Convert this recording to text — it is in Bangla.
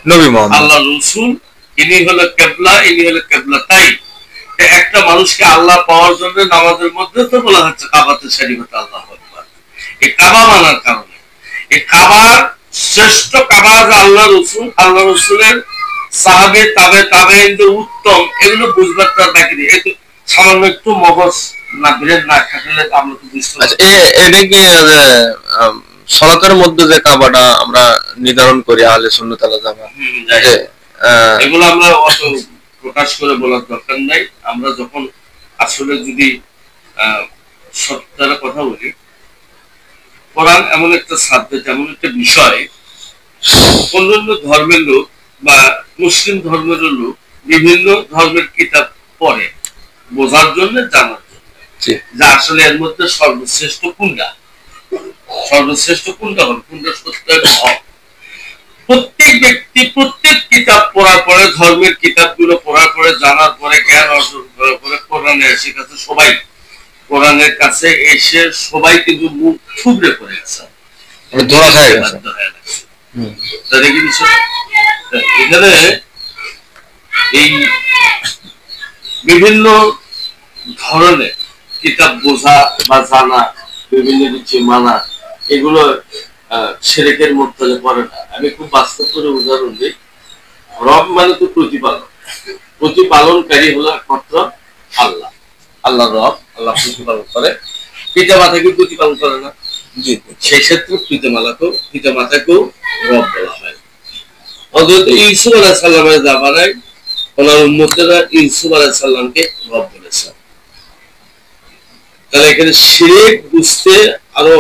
নবী মুহাম্মদ আল্লাহ রসুল, ইনি হলো কেবলা, ইনি হলো কেবলা। তাই একটা মানুষকে আল্লাহ পাওয়ার জন্য নামাজের মধ্যে তো বলা হচ্ছে কাবাতে শরীফতে আল্লাহু আকবার। এই কাবা মানার কারণে, এই কাবার শ্রেষ্ঠ কাবা যে আল্লাহ রসুল, আল্লাহ রসুলের সাহাবে তাবে তাবেঈনদের উত্তম, এগুলো বুঝবার তার বাকি নেই। একটু সামান্য একটু মগজ না ব্রেন না খাটালে আমরা তো বুঝতে পারবো। এটা কি সলাতের মধ্যে যে কাবাটা আমরা নির্ধারণ করি আহলে সুন্নাত ওয়াল জামাত, এগুলো আমরা অত প্রকাশ করে বলার দরকার নাই। আমরা যখন আসলে যদি সত্যের কথা বলি, কোরআন এমন একটা সাবজেক্ট, এমন একটা বিষয়, অন্যান্য ধর্মের লোক বা মুসলিম ধর্মের লোক বিভিন্ন ধর্মের কিতাব পড়ে বোঝার জন্য, জানার জন্য যে আসলে এর মধ্যে সর্বশ্রেষ্ঠ কোনটা, সর্বশ্রেষ্ঠ কোনটা হল, কোনটা সত্য এবং হক। প্রত্যেক ব্যক্তি প্রত্যেক কিতাব পড়ার পরে, ধর্মের কিতাবগুলো পড়ার পরে, জানার পরে, জ্ঞান অর্জন করার পরে কোরআনে এসে গেছে। সবাই কোরআনের কাছে এসে সবাই কিন্তু মুখ থুবড়ে পড়ে গেছে, ধরা খায় গেছে। এখানে এই বিভিন্ন ধরনের কিতাব বোঝা বা জানা, বিভিন্ন কিছু মানা, এগুলো শিরকের মধ্যে পড়ে না। আমি খুব বাস্তব করে উদাহরণ দিই। রব মানে তো প্রতিপালন, প্রতিপালনকারী হলো একমাত্র আল্লাহ। আল্লাহ রব, আল্লাহ প্রতিপালন করে। পিতা মাতাকে প্রতিপালন করে না, সেই ক্ষেত্রে পিতা মাতাকেও রব বলা হয়। অন্তত ইউসুফ আলাইহিস সালামের জামানায় ওনার উম্মতেরা ইউসুফ আলাইহিস সালামকে রব বলেছে। তাহলে এখানে শিরক বুঝতে আরো